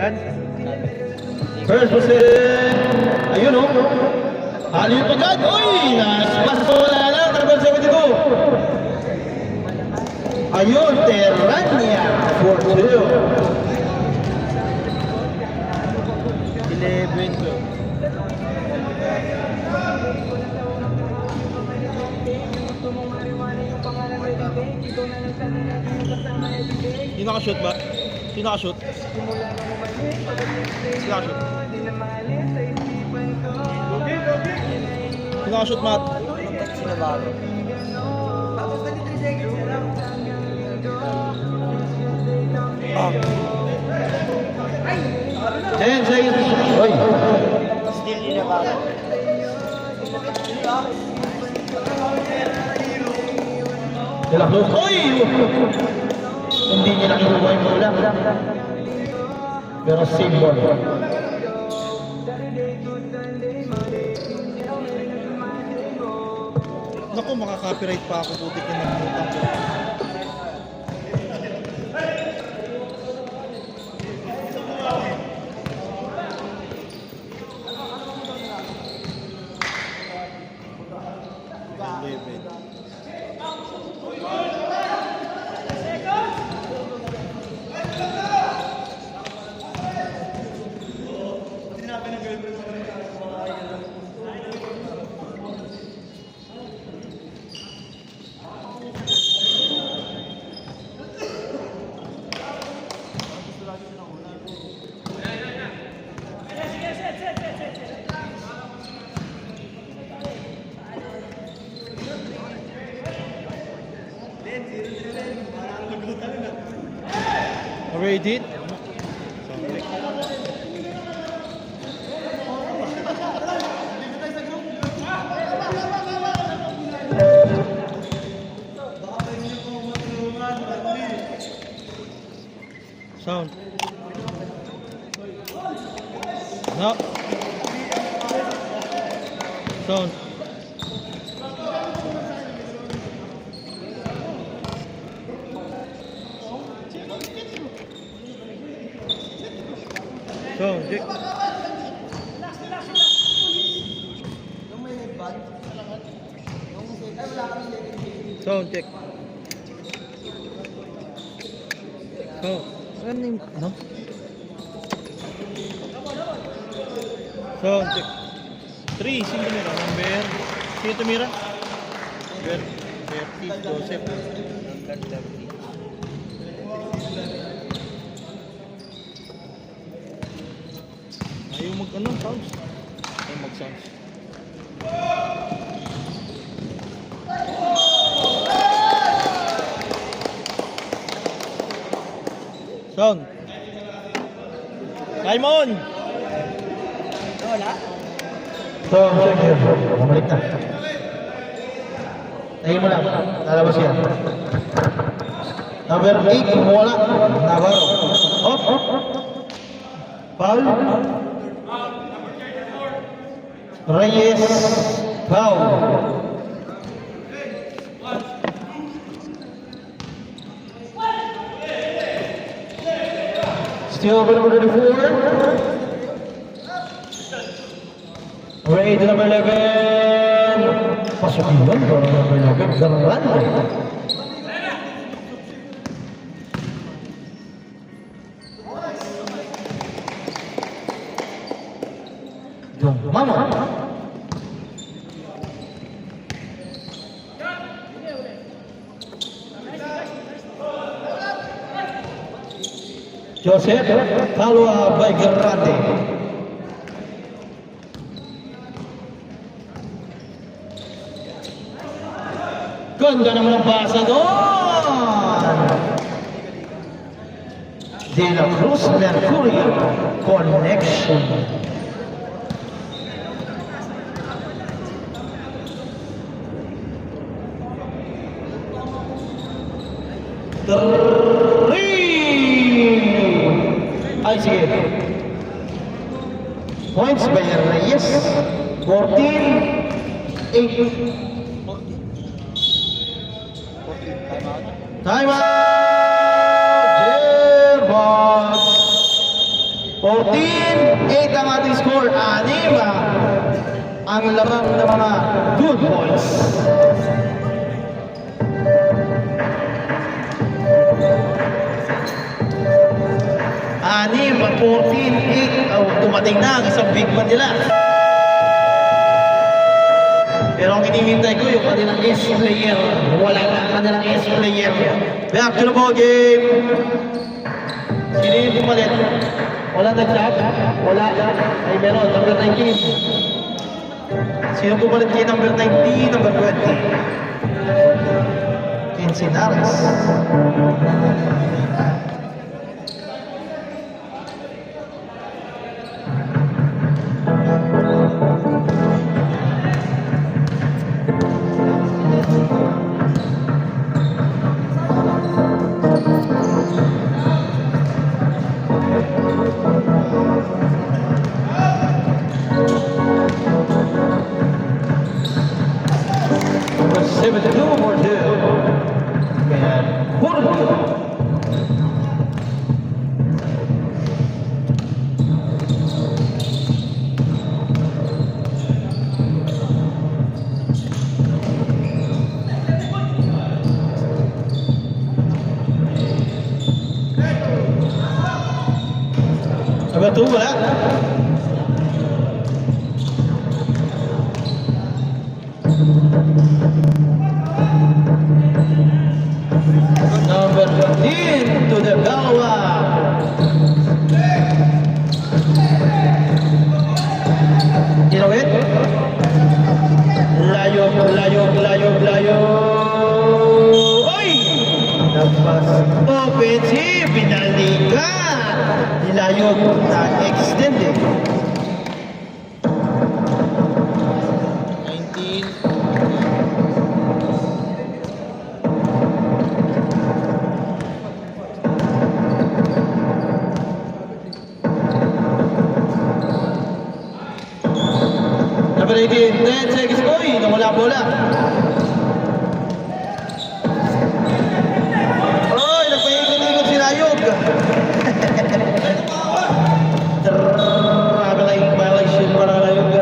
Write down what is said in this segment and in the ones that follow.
Dyan. First position. Ayun o. Halip agad. Uy! Wala lang. Number 72. Ayun. Terrania. 4-2. 11. Sino nakashoot ba? Sino nakashoot? Sino nakashoot? Sino nakashoot, Matt? Sino ba? 10 seconds. Uy. Still nila ba? Nilaklo. Uy! Hindi niya nakinuha yung bola. Pero same ball. Naku, makaka-copyright pa ako. Putik yung nagmutang ko. Ready? Sound. No. Sound. Sound. Check. Sound check. Oh, ano yung ano? Sound check. 3, sino tumira? Number? Sino tumira? Number 30, Joseph. Ayaw mag-ano, sounds. Ayaw mag-sounds. Sound. Simon! Wala? So, check here. Bumalik na. Tayo mo lang. Lalabas yan. Number 8, wala. Navarro. Up. Foul. Reyes. Foul. Still number 34. Ready to number 11. Pasok yun. Number 11. Garan. Mama. Joseph, Kalwa by Gerrante. Ganda naman ang basa doon. De La Cruz Mercurio Connection. Ay, sige. Points by Reyes. 14-8. Time out! Jerbox! 4, 6 ang lamang ng mga good boys. Anim, 14, 8, dumating na ang isang big man nila. Pero ang hinihintay ko yung kanilang ace player. Wala na ang kanilang ace player. Back to the ball game. Sino yung pumalit? Wala nag-shot? Wala. Ay meron, number 19. Sino pumalit kay number 19, number 20? Kinsinares. Number 72 or 2. And Portugal. Number 2 wala. Number 15 to the Gawa. Inawit. Layo, layo, layo, layo. Oy! Nagpas. Offensive. Pinalikan. Layo na extended. 19. Number 18, 10 seconds. Uy, nawala bola. Uy, nagpaikot-ikot si Layog. Violation para Layog.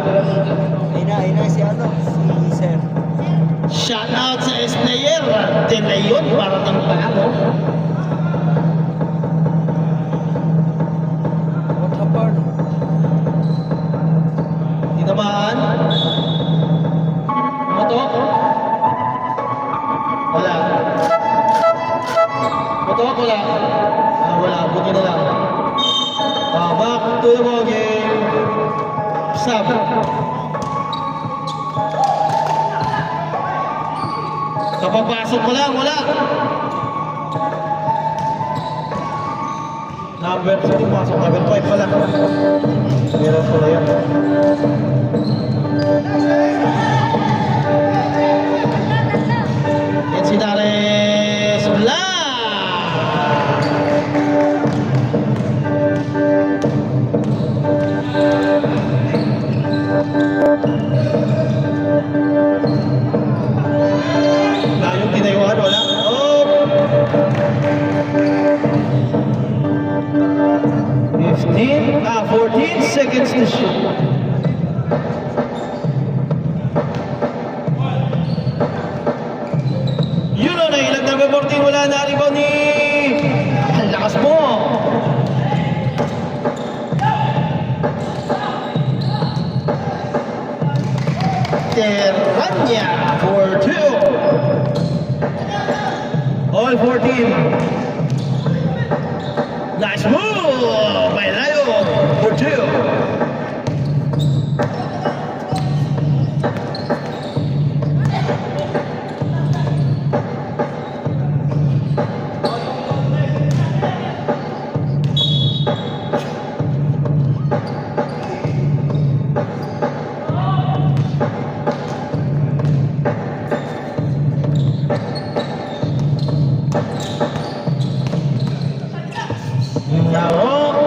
Ina si ano? Si Sir. Shout out sa S-player. Din na yun, para ng paano. What happened? Tinamaan. Motok. Wala. Motok, wala. Wala, buti na lang. Back to the ball game. Sub. Kapapasok ko lang, wala. Number 2, pasok. Number 5 pala. Meron pala yan. Encinares Blanc. Layong tinayuan, wala. Oh! 14 seconds to shoot. Yun o, nailag na 14, wala na rebound ni... Ang lakas mo! Terranya for 2. All 14. Nice move by Layo for 2.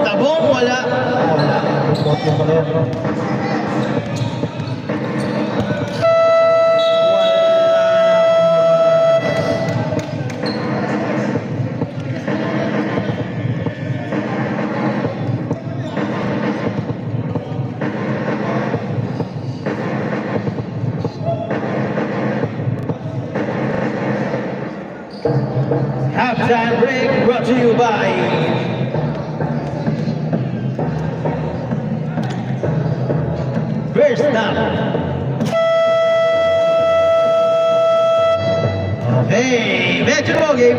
Tabong, wala. Halftime break brought to you by First Stop. Okay, back to the ball game.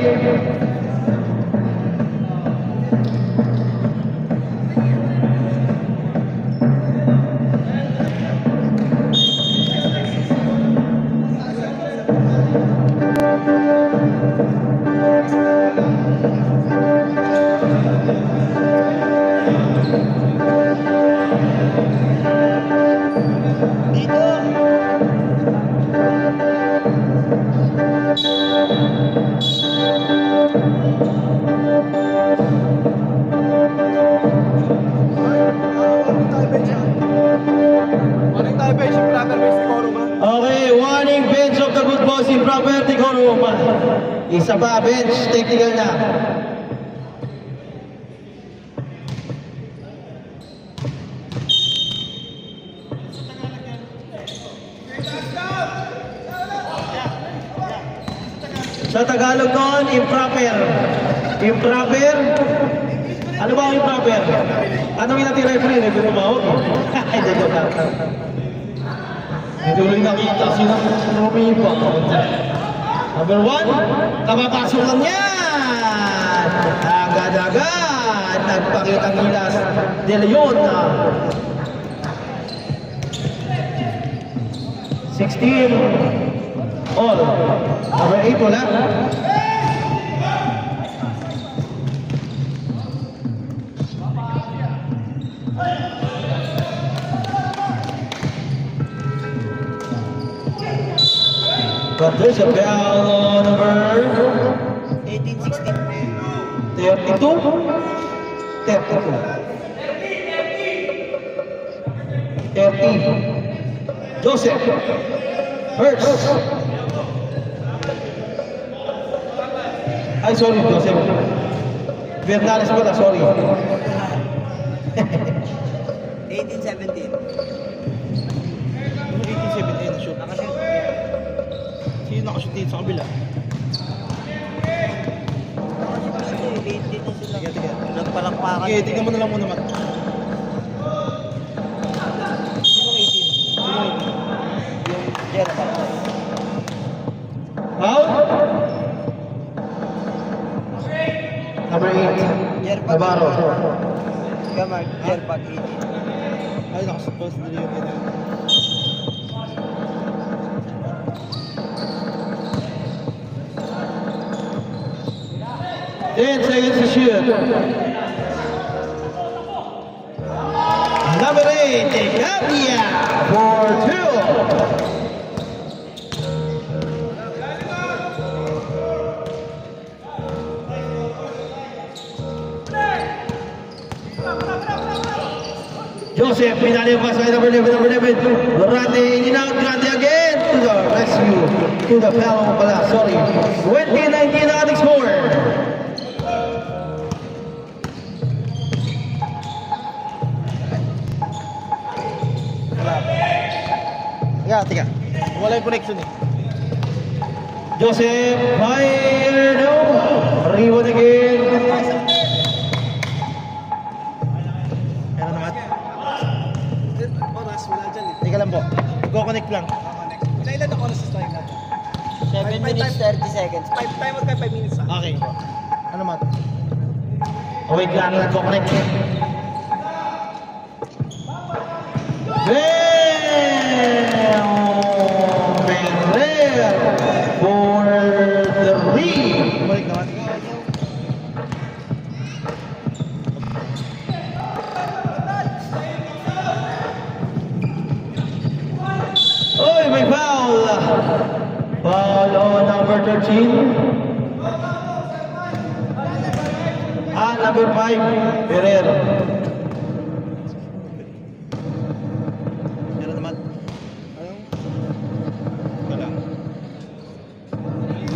Okay, warning, bench of the good boys in property room. Isa pa, bench, technical na. Sa Tagalog noon, improper. Improper? Ano ba ang improper? Anong inati referee? Referee tumawag? Hindi ko na. Hindi ulit nakita sino rumipa. Number 1, kapapasok lang yan. Agad-agad. Nagpakita ang Gilas De Leon. 16 all. Number 8 wala. But there's a bell on number 18, 16. 32. 32. Joseph Hurts. Ay, sorry, Joseph. Bernales pala, sorry. 18, 17. 18-17 shoot. Sino nakashoot dito sa kabila? Late din na sila. Sige. Nagpalakpakan. Okay, tingnan mo na lang muna, Matt. Sino 18? Yan na pala. Foul? Number 8. Jerpag. Navarro. Sige, Mark. Jerpag 18. Ay, nakashoot pa. Sino yun? 10 seconds to shoot. Number 8, Gabia for 2. Joseph, pinali pass by number 11. Durante, in and out, Durante again to the rescue. To the foul pala, sorry. 20-19 na ating score. Tiga. Wala yung connection eh. Joseph, fire, no. Rebound again. Meron naman. Oras, wala dyan eh. Teka lang po. Go connect lang. Ilan na oras sa strike natin? 7 minutes 30 seconds. 5 time at 5 minutes ah. Okay. Ano, Matt? Oh, wait lang, nag-connect. For the lead. Balik naman. Oy, may foul. Foul on number 13. Number 5, Ferrer. Meron naman. Anong? Wala.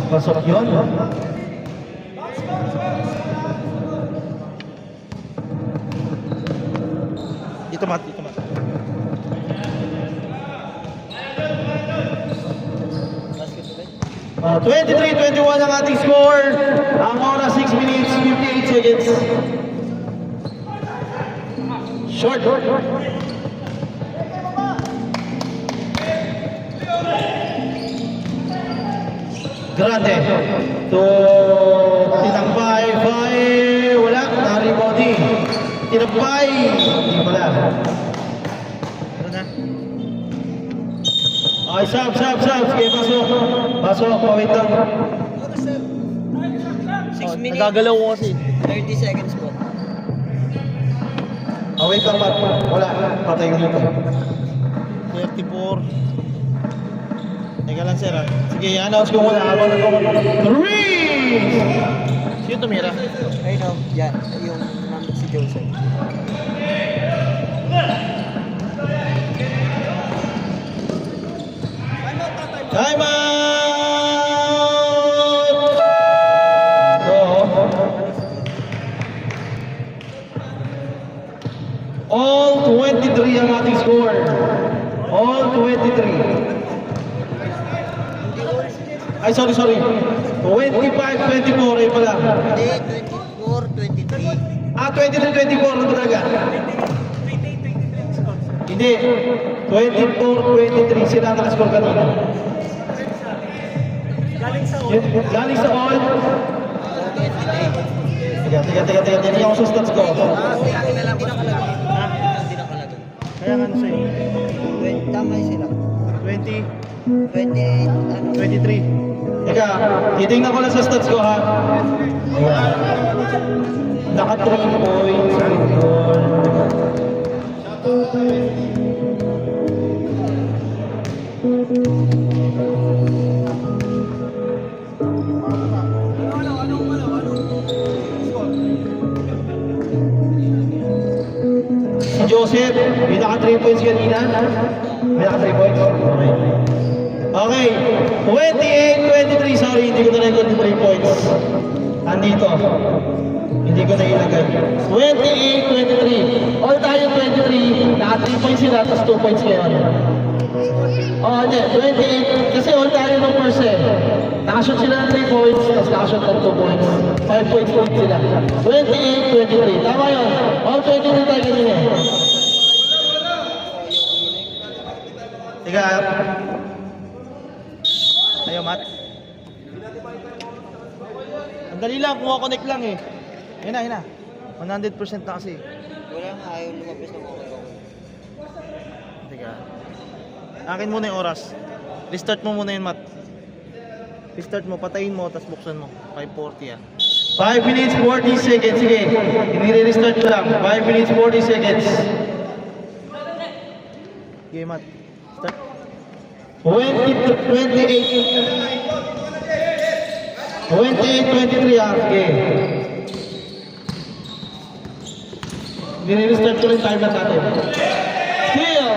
Pasok yun. Dito, Matt. Dito, Matt. Basket ulit. 23-21 ang ating score. Ang oras 6 minutes, 58 seconds. Short. Grande. To tinampay, wala, na-rebounding. Tinampay, hindi pala. Ano na? Okay, sub. Sige, pasok, pawit lang. 6 minutes. Nagagalaw ko kasi. 30 seconds po. Wait lang, Pat. Wala, patay ko dito. 34. Teka lang, sir. Sige, i-announce ko muna. Habang three! Sino tumira? Ayun o, yan. Yung si Joseph. Time out! All 23 ang ating score. All 23. Ay, sorry. 25-24 ay pala. Hindi, 24, 23. 23-24 na talaga. Hindi. 24-23 sila nakascore kanina. Galing sa all. Tiga. Hindi ako sa stats ko. Hindi nakalagay. Kaya nga ano sa'yo? Tama sila. 20, 28, ano? 23. Teka, titingnan ko lang sa stats ko ha. Ayan. Naka 3 points. Si Joseph, may naka 3 points kanina. May naka 3 points. Okay. 28-23. Sorry, hindi ko na-record yung 3 points. Andito. Hindi ko na ilagay. 28-23. All tayo 23. Naka 3 points sila, tapos 2 points ngayon. Oh, hindi. 28. Kasi all tayo ng first eh. Nakashoot sila ng 3 points, tapos nakashoot ng 2 points. 5 points sila. 28-23. Tama yun. All 23 tayo kanina eh. Teka. Ayaw, Matt. Ang dali lang, connect lang eh. Yun na. 100% na kasi. Wala nga, ayaw lumabas ng okay. Teka. Akin muna yung oras. Restart mo muna yun, Matt. Restart mo, patayin mo, tapos buksan mo. 5:40 ah. 5 minutes 40 seconds. Sige. I-restart ko lang. 5 minutes 40 seconds. Okay, Matt. Start. 28-23 ah. Sige. I-restart ko lang time natin. Still.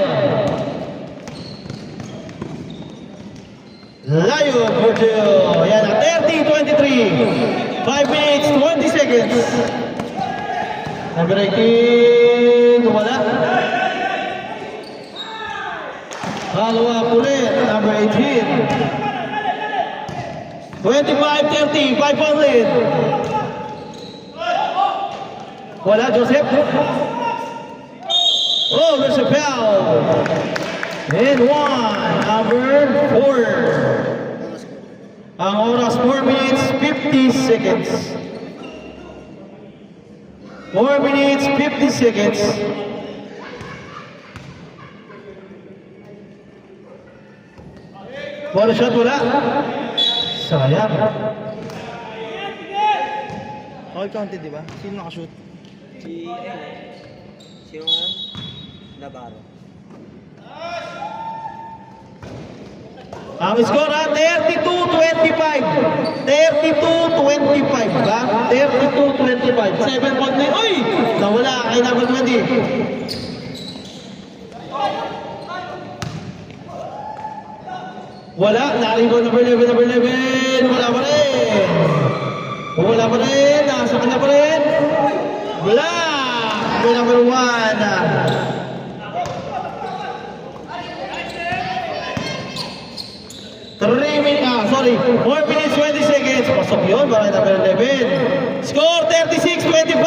Layo, Virgil. Yan na. 30-23. 5 minutes 20 seconds. Number 18. Wala. Follow-up ulit. Number 18. 25-30. 500. Wala, Joseph. Oh, there's a foul. And one. Number 4. Ang oras 4 minutes 50 seconds. 4 minutes 50 seconds. Ball shot wala. Sayang. All counted, di ba? Sino nakashoot? Sino nga? Navarro. Ang score 32-25. 32-25 ba? 32-25. 7 point na. Uy! Nawala kay number 20. Wala. Nakalimbo number 11. Wala pa rin. Nasa kanya pa rin. Black. Number 1. 4 minutes 20 seconds. Pasok yun, baray number 11. Score 36-25.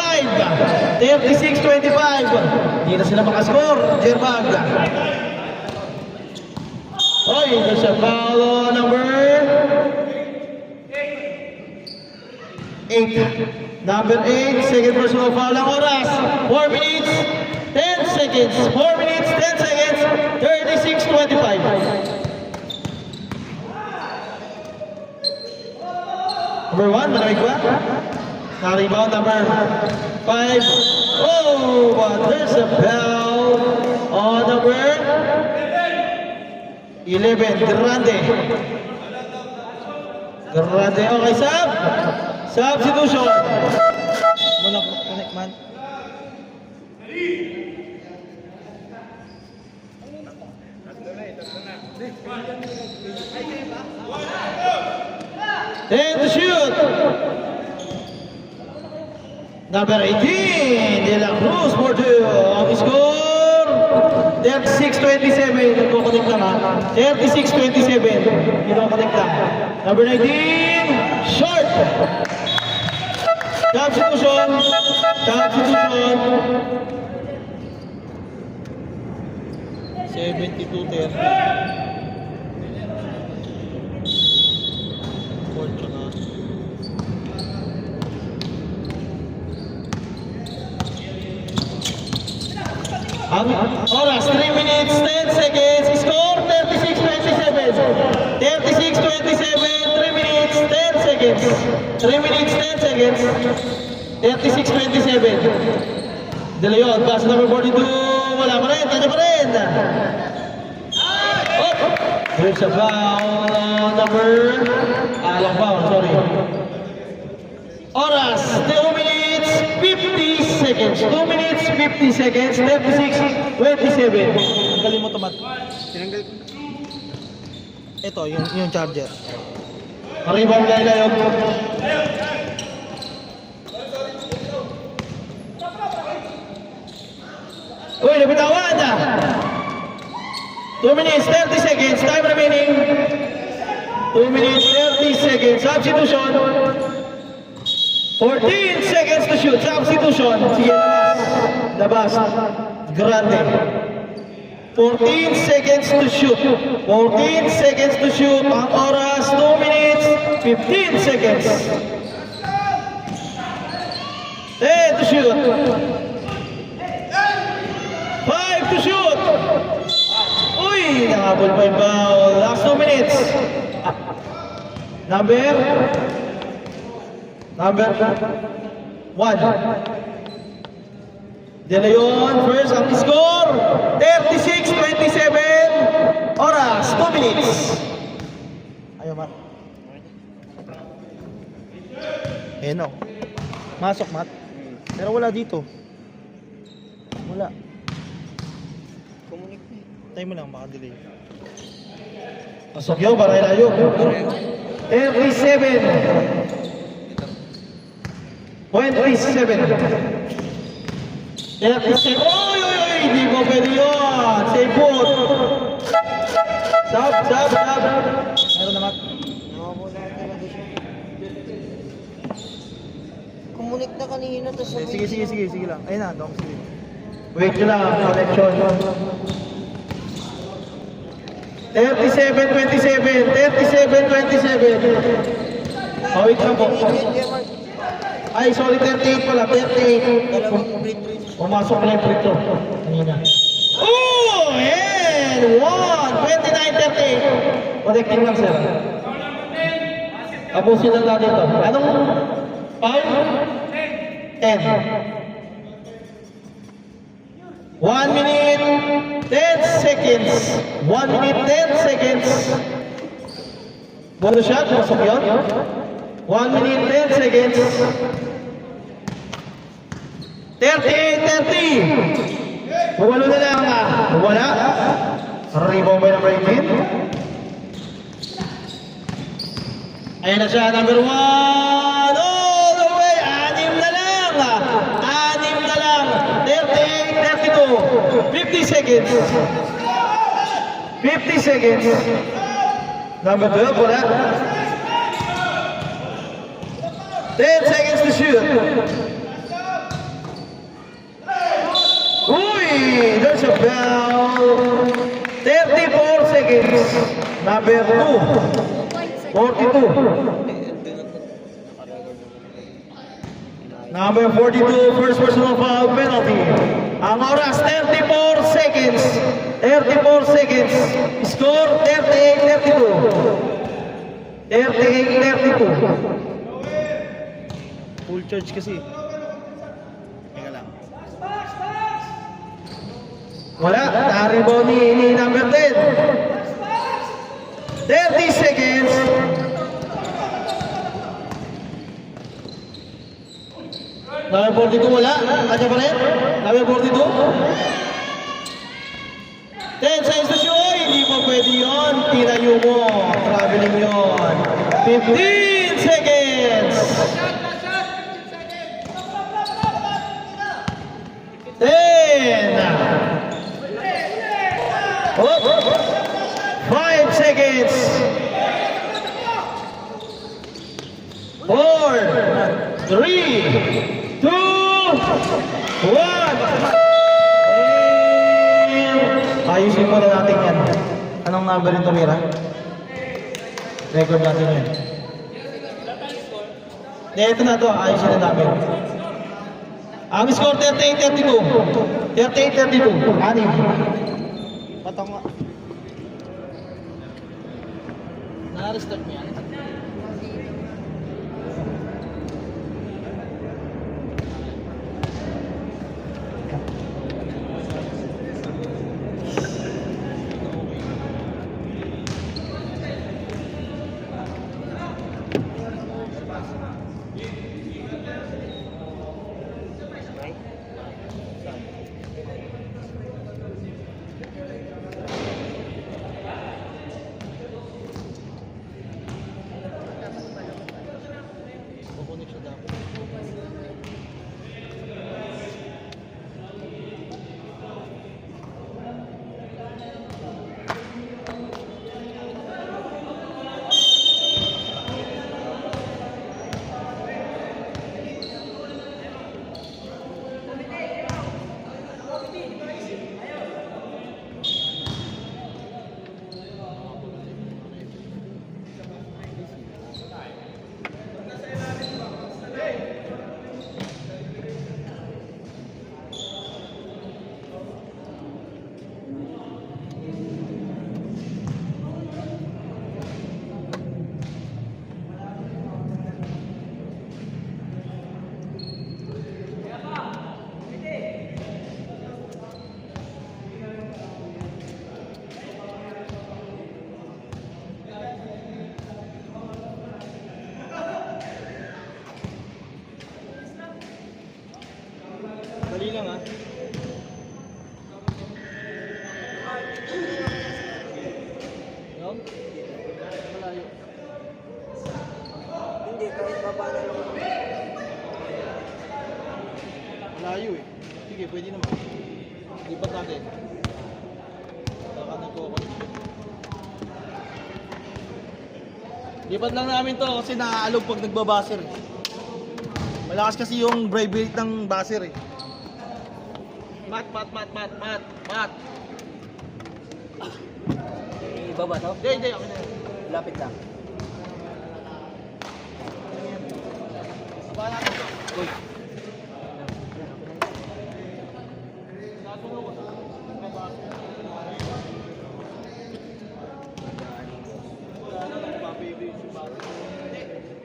36-25. Hindi na sila makascore. Jerbag. Oy, there's a foul number 8. Number 8, second personal foul ang oras. 4 minutes 10 seconds. 4 minutes 10 seconds. 36-25. Number 1, malamig ba? Na-rebound number 5. Oh, but there's a foul on number 11, Grande. Grande, okay, sub. Substitution. Muna, connect man. And to shoot. Number 18, De La Cruz for 2. Ang score, 36-27. Nagkukunik lang ha. 36-27. Kinukunik lang. Number 19, short. Substitution. Substitution. 72-30. Four tsaka. Ang oras, 3 minutes, 10 seconds. Score, 36-27. 36-27, 3 minutes, 10 seconds. 3 minutes, 10 seconds. 36-27. De Leon, pass number 42. Wala pa rin, kanya pa rin. Oh! There's a foul number... Alang foul, sorry. Oras, 2 minutes, 50 seconds. 2 minutes, 50 seconds. 36-27. Tanggalin mo to, Matt. Tinanggal ko. Ito, yung charger. Rebound Laila yun. Uy, nabitawan na. 2 minutes, 30 seconds. Time remaining. 2 minutes, 30 seconds. Substitution. 14 seconds to shoot. Substitution. Sige, labas. Grande. 14 seconds to shoot. 14 seconds to shoot. Ang oras, 2 minutes, 15 seconds. 10 to shoot. 5 to shoot. Uy, nakabol pa yung foul. Last 2 minutes. Number 1. De Leon first ang score. 36-27. Oras, 2 minutes. Ayaw, Matt. Ayan o. Masok, Matt. Pero wala dito. Wala. Kumunik na. Tayo mo lang, baka delay. Pasok yun, baray layo. 37. 27. 37. Oy, oy, oy! Hindi mo pwede yun. Save put. Sab. Meron na, Matt. Nakawala ka na siya. Kumunik na kanina, tapos Sige lang. Ayun na, dong, sige. Wait nyo lang, connection. 37-27. 37-27. Oh, wait lang po. Ay, sorry, 38 pala. 38. Dalawang free throws. Pumasok na yung free throw. Kanina. Oh! And 1! 29-38. Connecting lang, sir. Tapusin lang natin ito. Anong 5? 10. 1 minute, 10 seconds. 1 minute, 10 seconds. Bonus shot, pasok yun. 1 minute, 10 seconds. 38-30. Bumalo na lang. Wala. Rebound by number 18. Ayan na siya, number 1. All the way. 6 na lang. 6 na lang. 38-32. 50 seconds. 50 seconds. Number 12, wala. 10 seconds to shoot. Uy! There's a foul. 34 seconds. Number 2. 42. Number 42, first personal foul penalty. Ang oras, 34 seconds. 34 seconds. Score, 38-32. 38-32. Full charge kasi. Teka lang. Wala, na-rebound ni number 10. 30 seconds. Number 42 wala. Kanya pa rin. Number 42. 10 seconds to shoot. Hindi pa pwede yun. Tinayo mo. Traveling yun. 15 seconds. 10. Oh. 5 seconds. 4, 3, 2, 1. Ayusin muna natin yan. Anong number yung tumira? Record natin yan. Ito na to, ayusin na namin. Ang score 38-32. 38-32. Anim. Patong nga. Na-restart mo yan? Kukunik siya dapat. Dali lang ha. Yun? Malayo. Hindi, kahit baba na lang. Malayo eh. Sige, pwede naman. Lipat natin. Baka nagko-connection. Lipat lang namin to kasi naaalog pag nagbabaser eh. Malakas kasi yung brave rate ng baser eh. Mat. Ibaba to? Hindi, okay na. Lapit lang. Baba natin to. Uy.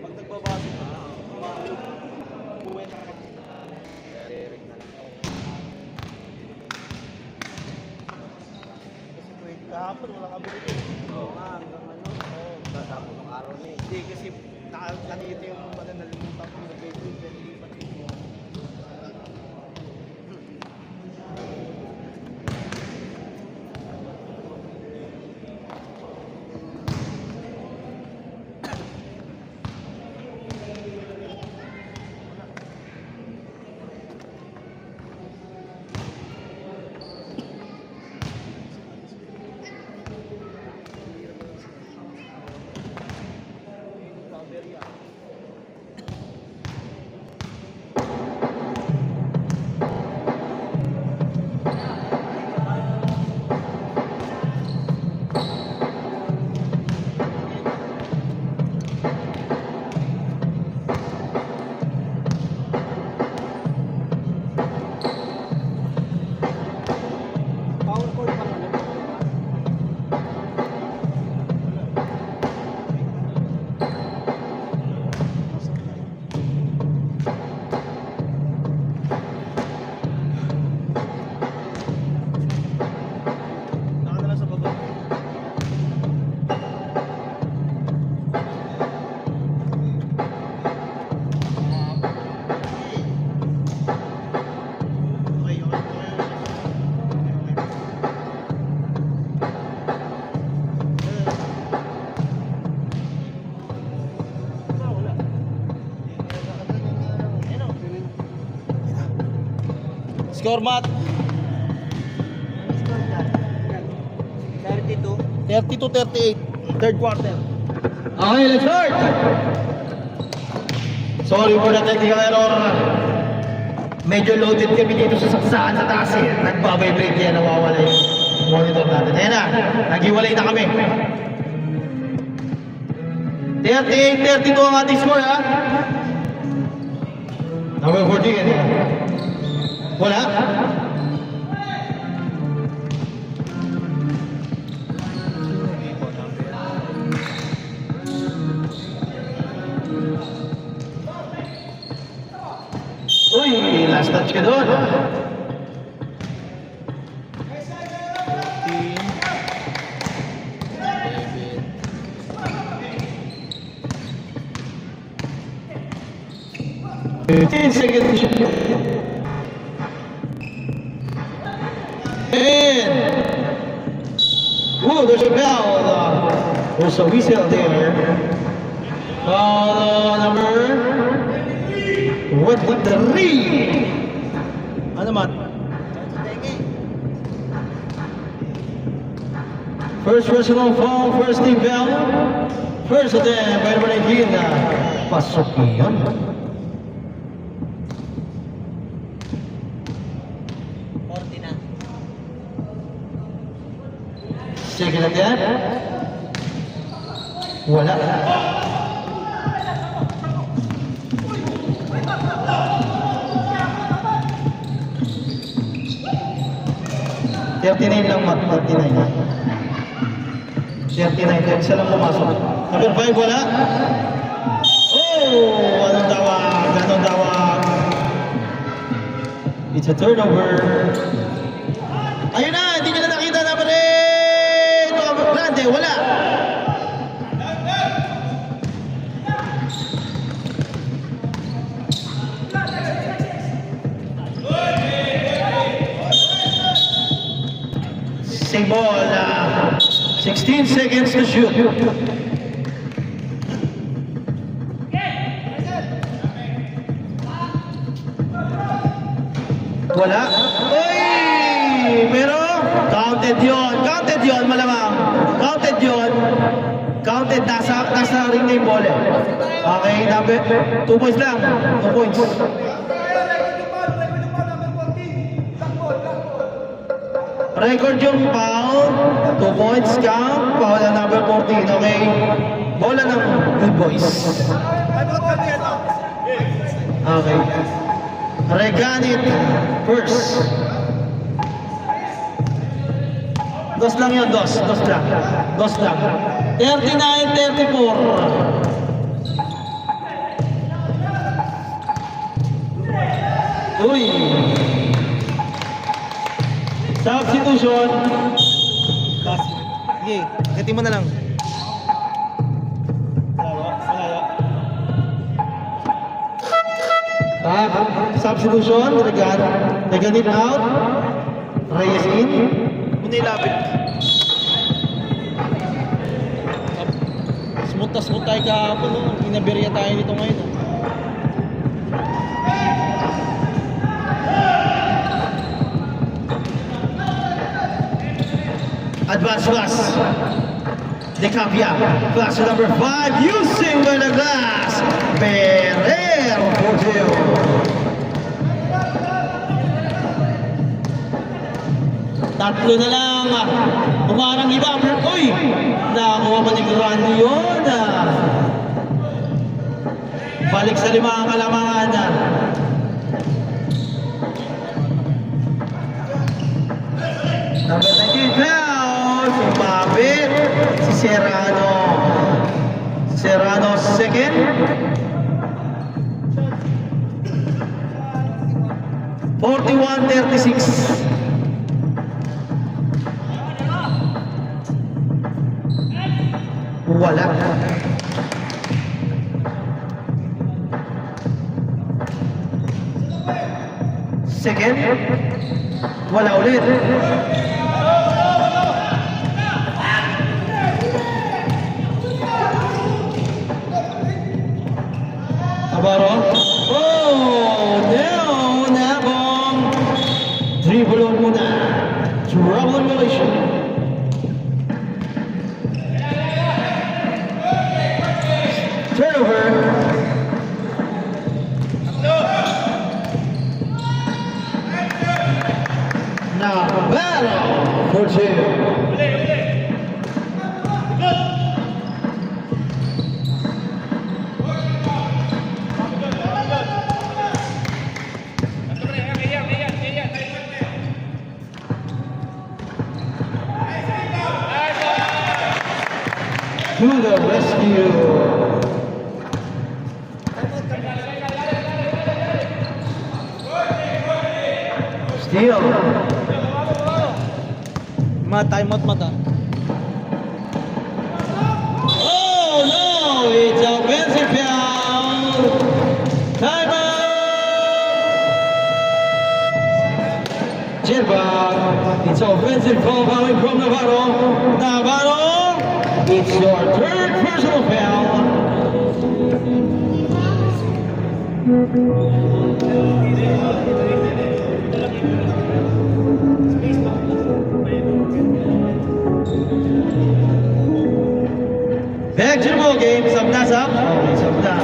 Pag nagbabase ka, buwi na kapag kasi pwede kahapon wala kabili ko. Oo nga, hanggang ano. Oo, tatapon ng araw na eh. Hindi kasi nakakanito yung nalimutan ko na pwede yung nilipat ko. Score mat. 32. 32-38. Third quarter. Okay, let's start! Sorry for the technical error. Medyo loaded kami dito sa saksaan sa taas eh. Nagbabibrate yan, nawawala yung monitor natin. Ayan na, naghiwalay na kami. 38-32 ang ating score ha. Number 14 yan eh. Wala? Uy, last touch ka doon. Fifteen seconds. And whoa, there's a bell. There's a whistle there. Number 23. Ano mat? First personal foul, first team foul. First attempt by number 19. Pasok yun. Second attempt. Wala. $39 lang, Mat. 39. 39. Isa lang pumasok. Number 5, wala. Oh! Anong tawag? Anong tawag? It's a turnover. Ayun na! Hindi nyo na nakita. Number 8! Grande, wala. Same ball, 16 seconds to shoot. Wala. Uy! Pero, counted yun, malamang. Counted yun. Counted, nasa ring na yung ball eh. Okay, 2 points lang. 2 points. Record yung foul, 2 points count, foul na number 14, okay? Bola ng Good Boys. Okay. Reganit first. Dos lang yun, dos lang. 39-34. Uy! Substitution. Sige, akitin mo na lang. Substitution. Reganit out. Reyes in. Muna ilapit. Smooth na smooth tayo kahapon, no? Inaberya tayo nito ngayon. No? Advance pass. De Cavia. Pass to number 5. Using by the glass. Ferrer. Porteo. Tatlo na lang. Umarang iba. Uy! Nakakuha pa ni Grande yun. Balik sa 5 ang kalamangan. Number 19 foul. Sumabit si Serrano. Serrano second. (41-36). Wala. Second. Wala ulit. Navarro. Oh, no, Nabong. to the rescue. Steal. Time out, Mat. Oh no, it's a offensive foul. Time out. Jetback. It's offensive foul coming from Navarro. Navarro, it's your third personal foul. Back to the ball game. Sabda sab. Okay, sabda.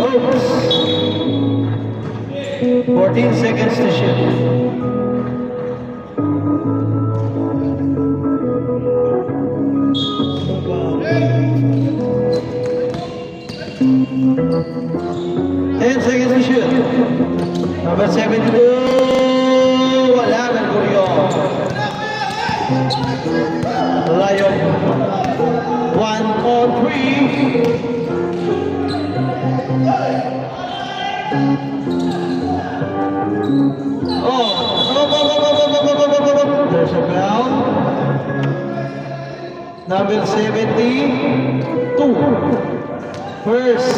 Oops. 14 seconds to shoot. Number 72, wala ng Guryo. Lion, 1 on 3. There's a foul. Number 72. First,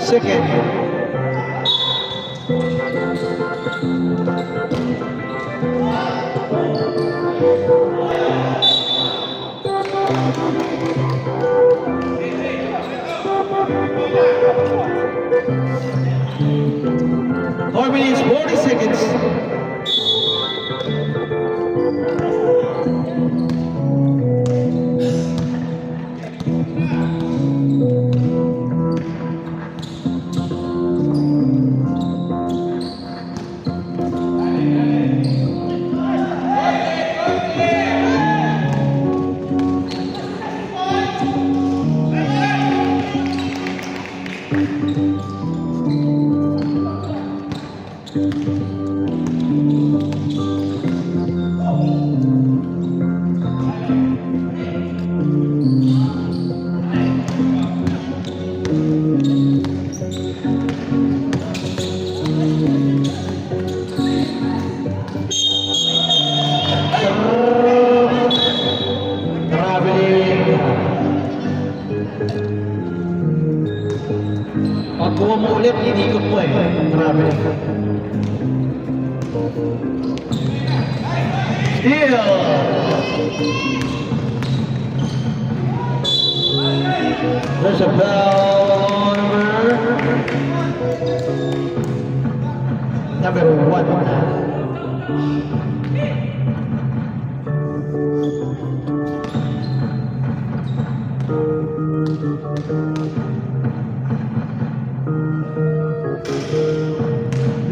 second. Four minutes, 40 seconds. Pag kuha mo ulit, inikot mo eh. Grabe. Steal! There's a foul number 1.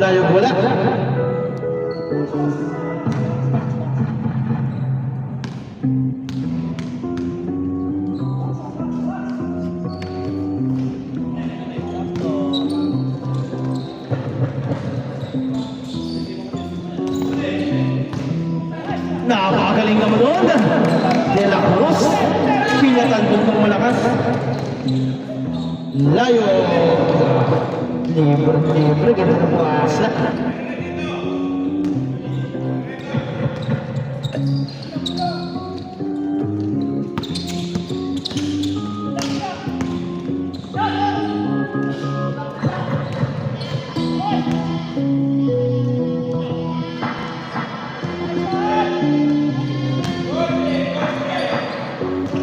Layo bola. Napakagaling naman doon. De La Cruz. Pinatandog ng malakas. Layo. Libre, ganun ang puwasa.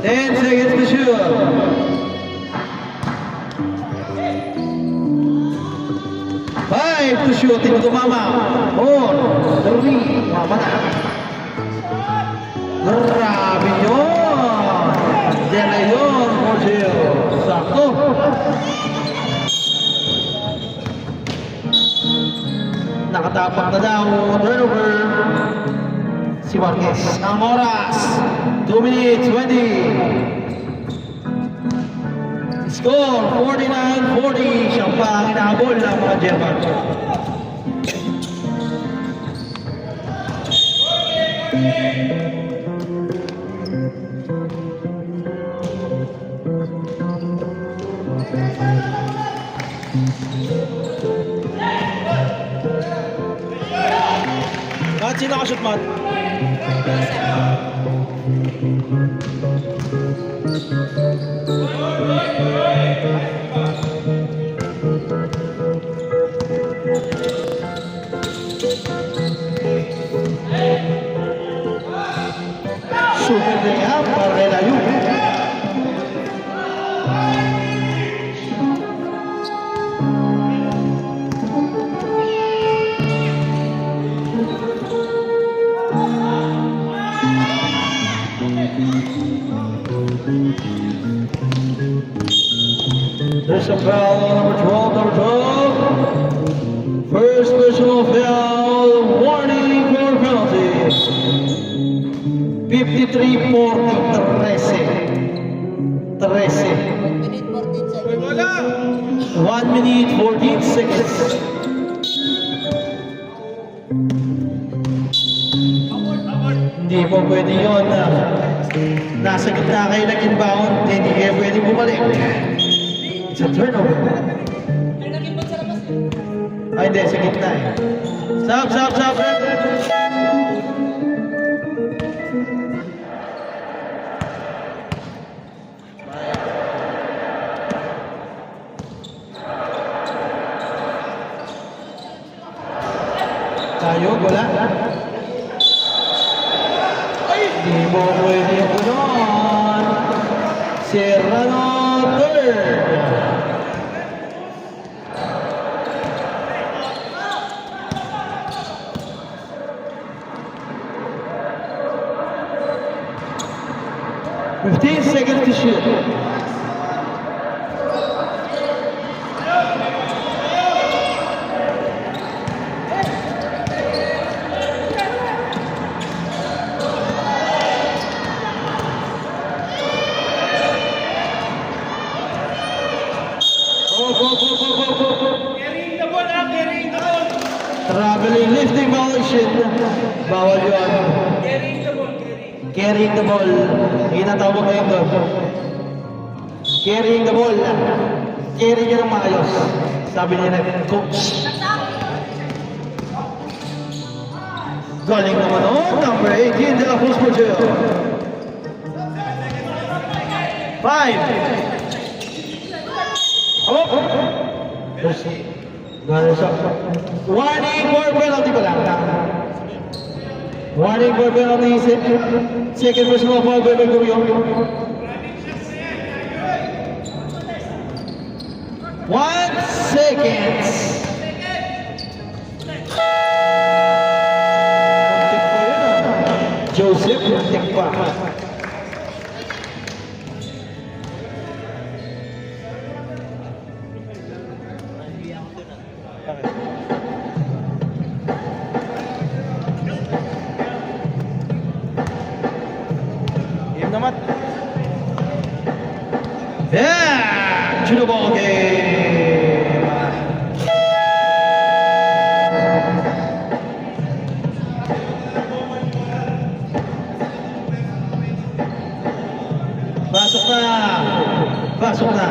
Ten seconds to shoot. To shoot, hindi tumama. 4, 3, mama na. Grabe yun. Diyan na yun, Mojo. Sakto. Nakatapak na daw. Turnover. Si Marquez. Ang oras. 2 minutes 20. Score 49-40. Siyang pa ang inahabol ng mga German. Mat, sino nakashoot, Mat? Super niya para kay Layo. There's a foul on number 12. First personal foul, warning for penalty. 53-40, 13. 1 minute 14 seconds. Hindi po pwede yun. Nasa gitna kayo ng inbound, hindi kayo pwede bumalik. It's a turnover. Ay, hindi, sa gitna eh. Stop. Tayo, wala. Hindi mo pwede yung punon. Serrano, third. Fifteen seconds to shoot. Go. Traveling lifting violation. Bawal yun. Carrying the ball. Inatawag ngayon doon. Carrying the ball. Carry niya ng maayos. Sabi niya na, coach. Galing naman number 18 de la Cruz Portillo. 5. Warning for penalty pa lang. Warning for penalty. Second personal foul by Mercurio. 1 second. Joseph, muntik pa. Game naman. Back to the ball game. Pasok na.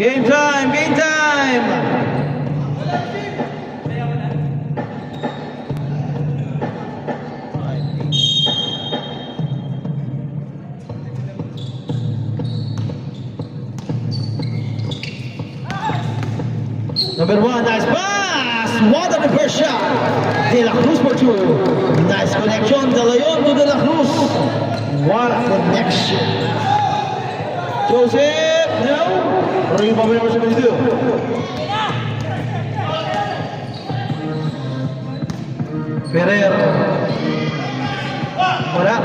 Game time! Number 1, nice pass! What on the first shot! De La Cruz for 2. Nice connection, De Leon to De La Cruz. What a connection! Joseph! now. Ring by number 72. Ferrer. Wala.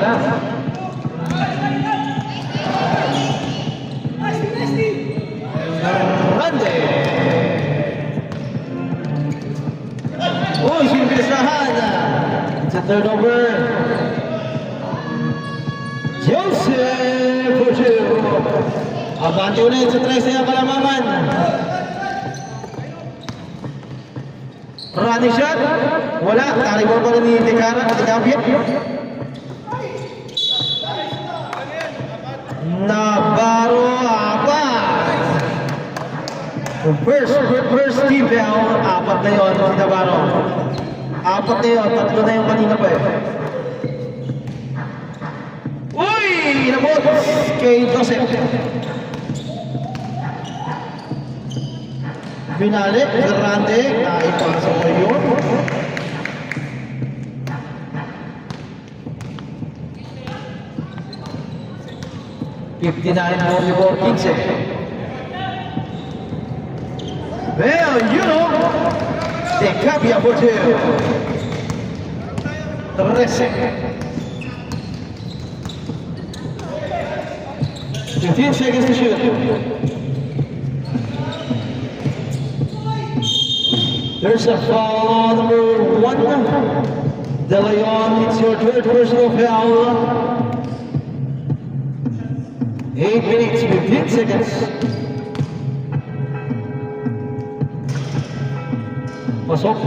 Grande. Oh, sinipisahan. It's a turnover. Joseph for two. Abante ulit sa tres na Kalamaman. Running shot. Wala. Taribol pa rin ni Tekapit. Navarro apat. First team down. Apat na yun si Navarro. Apat na yun. Tatlo na yung kanina pa eh. Uy! Inabot kay Joseph. Binali, Grande, naipasok ko yun. $59.44. Well, you know, de cambia por two. 13. 15 seconds to shoot. There's a foul on number 1. De Leon, it's your third personal foul. 8 minutes, 15 seconds. Pasok.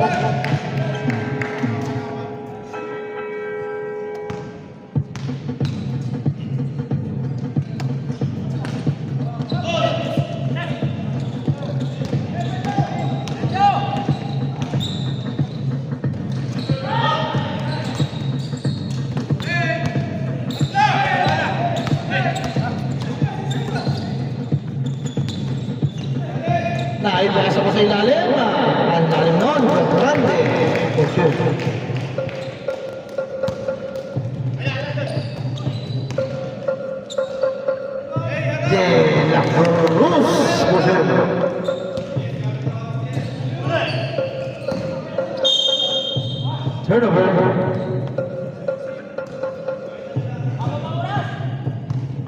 Naipasa ko sa ilalim. Ang lalim nun. Grande. For sure. De la Cruz. For sure. Turnover.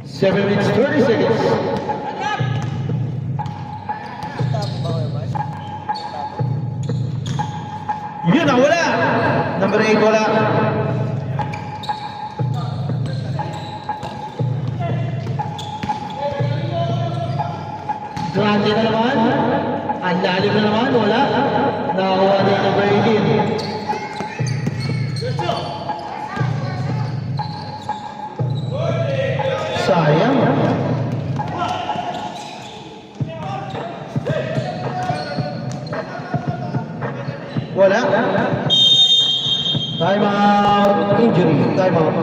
Seven minutes, 30 seconds. Yun na, wala. Number 8, wala. Grande na naman. Ang lalim na naman, wala. Nakakuha na yung number 18. Sayang. Wala. Time out. Injury. Time out.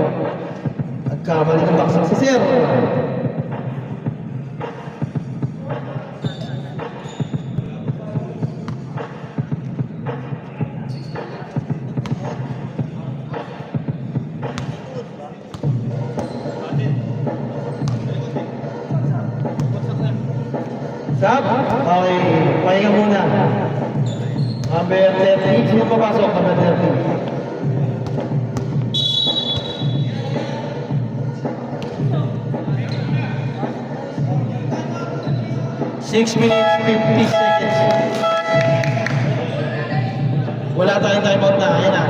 Nagkamali ng baksak si Sir. Stop. Okay. Pahinga muna. Number 30, sino papasok? Number 30. Six minutes, 50 seconds. Wala tayong timeout na. Ayan na.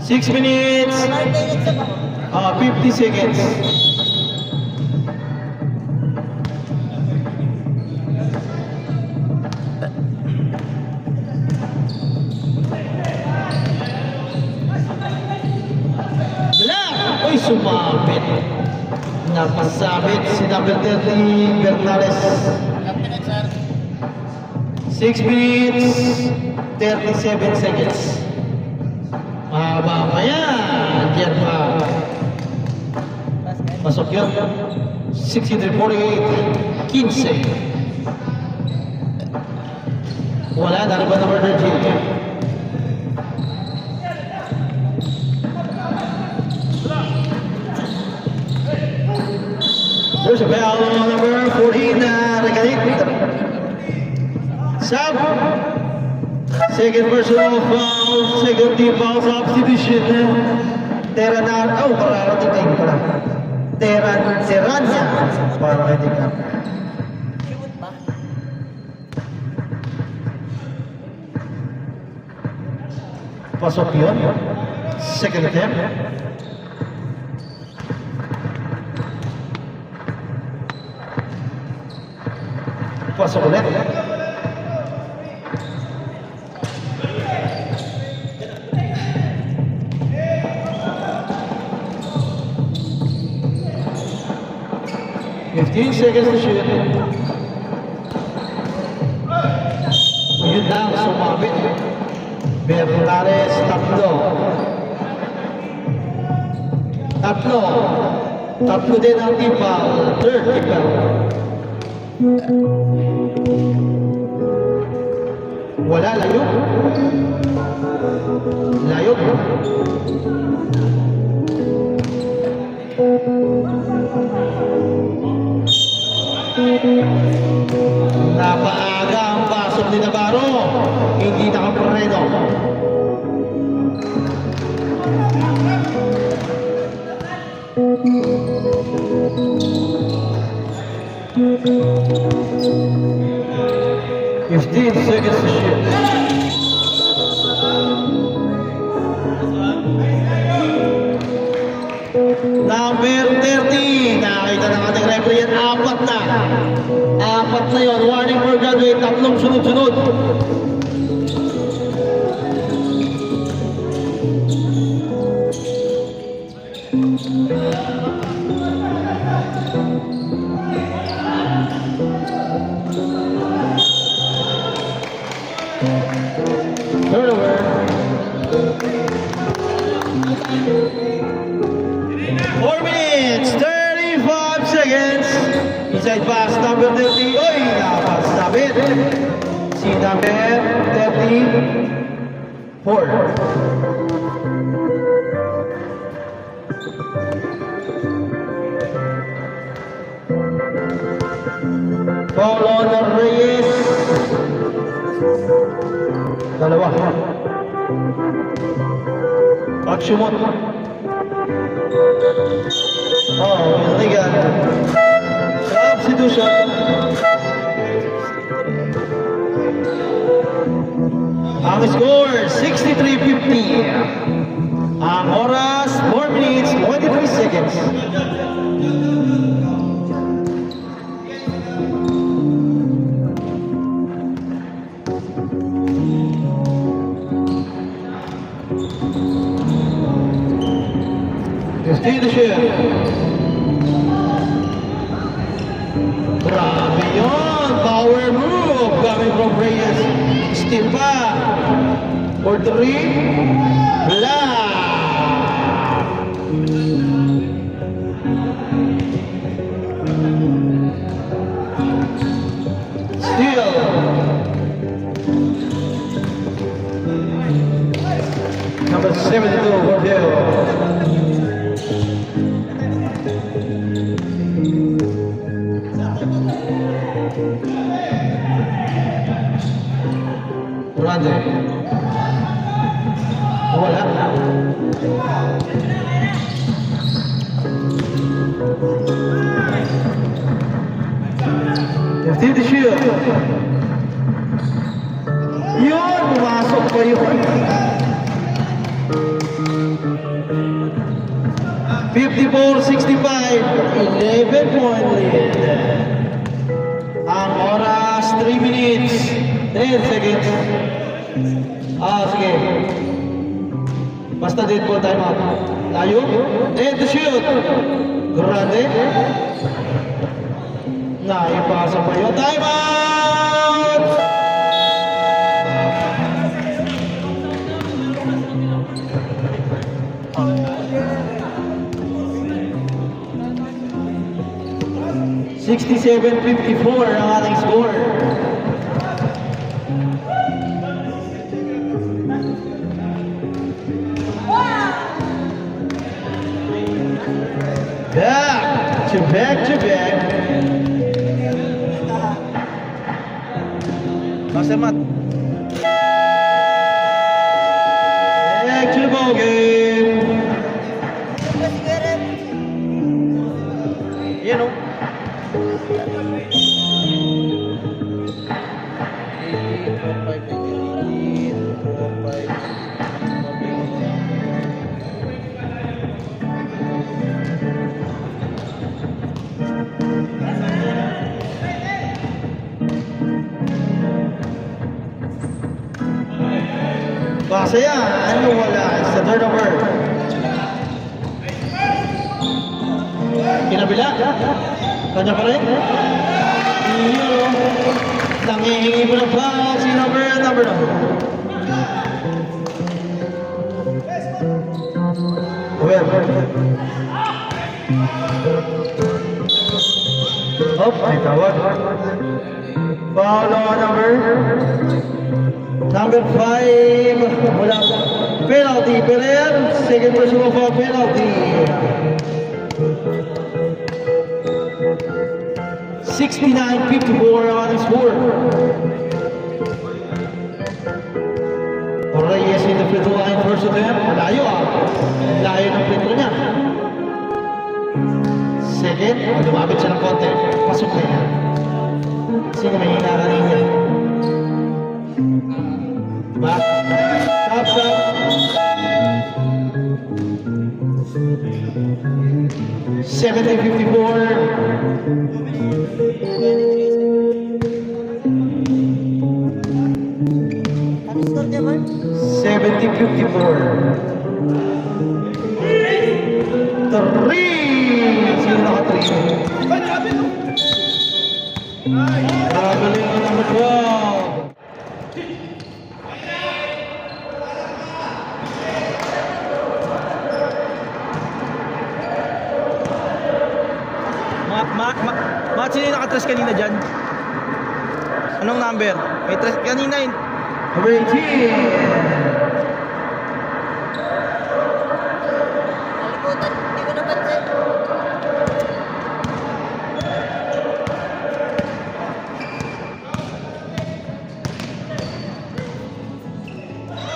6 minutes. 50 seconds. Sumabit. Napasabit si number 30, Bernales. 6 minutes, 37 seconds. Mahaba pa yan. Diyan pa. Pasok yun. 63-48, 15. Wala, nariba number 13. There's a foul on number 49. reganit. Sub. Second personal foul. Second team foul substitution. Teranar. Oh, kararating kayo pala. Seranya. Para kay Tignan. Pasok yun. Second attempt. Pasok ulit. Fifteen seconds to shoot. Yun lang, sumabit. Bernales, tatlo. Tatlo din ang team foul. Third team foul. Wala, layok. Layok. Napaaga ang pasok ni Navarro. Hindi nakapreno. Fifteen seconds to shoot. Number 30. Nakita ng ating referee yan. Apat na yun. Warning for graduate. Tatlong sunod-sunod. Turnover. 4 minutes, 35 seconds. Inside pass number 30. Oy, napasabit. Si number 34. Paulo Reyes. Dalawa. Pagsyumot. Oh, illegal. Substitution. Ang score, 63-50. Ang oras, 4 minutes, 23 seconds. Stay the share. Grabe yun. Power move coming from Reyes. Still pa. For 3. Blah. Still. Number 72, Bordeaux. Grande. Wala. Fifty to shoot. Yun, pumasok pa yun. 54-65. 11-point lead. Ang oras, 3 minutes. 10 seconds. Sige. Basta dead ball time out. Tayo. And to shoot. Grande. Naipasa pa yun. Time out! $67-54 ang ating score. Back to back. Master Matt. Back to the ball game. Yan o. Basa yan. Ano wala? Sa third over. Kinabila. Kanya pa rin. Iyo. Nangihingi mo ng foul. Si number 9. Well. Oh, may tawag. Foul on number 5. Wala. Penalty. Peler. Second personal foul penalty. 69-54 on the score. Reyes in the free throw line first attempt. Malayo ah. Layo ng free throw niya. Second. Lumapit siya ng konti. Pasok na yan. Sino may hinakanin niya? Diba? Stop. 70-54. Ano score niya, Mark? 70-54. 3! Sino naka-3? Traveling on number 12. Matt, sino yung nakatres kanina dyan? Anong number? May tres kanina yun. Number 18. Nalimutan, hindi ko napansin.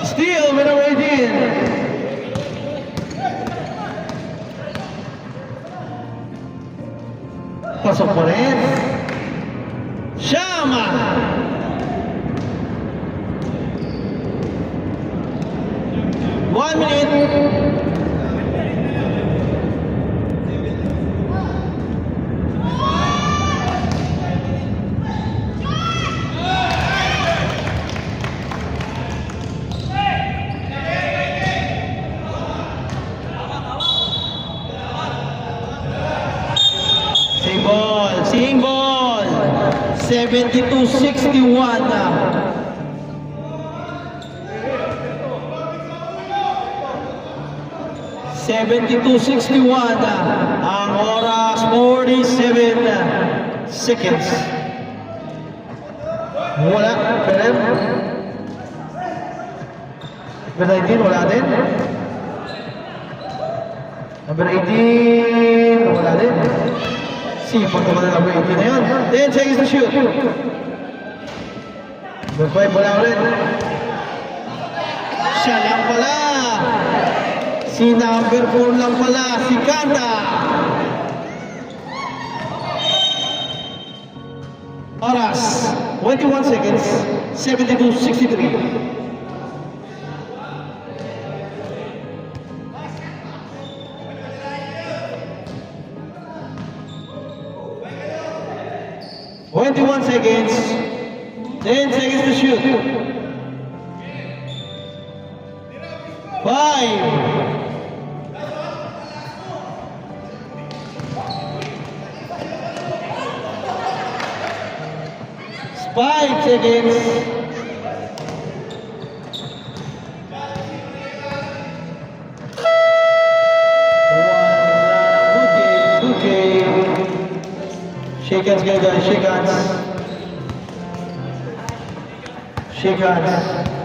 Steal with number 18. Pasok pa rin. Shama! One minute. Seeing ball. 72-61. Ang oras 47 seconds. Wala. Perer. Number 19, wala din. Number 18, wala din. Sipag naman na number 18 na yun. 10 seconds to shoot. Number 5, wala ulit. Siya lang pala. Si number 4 lang pala, si Kanta. Oras, 21 seconds, 72-63. Twenty-one seconds, 10 seconds to shoot. 5. Five seconds. Good game. Shake hands, guys. Shake hands. Shake hands.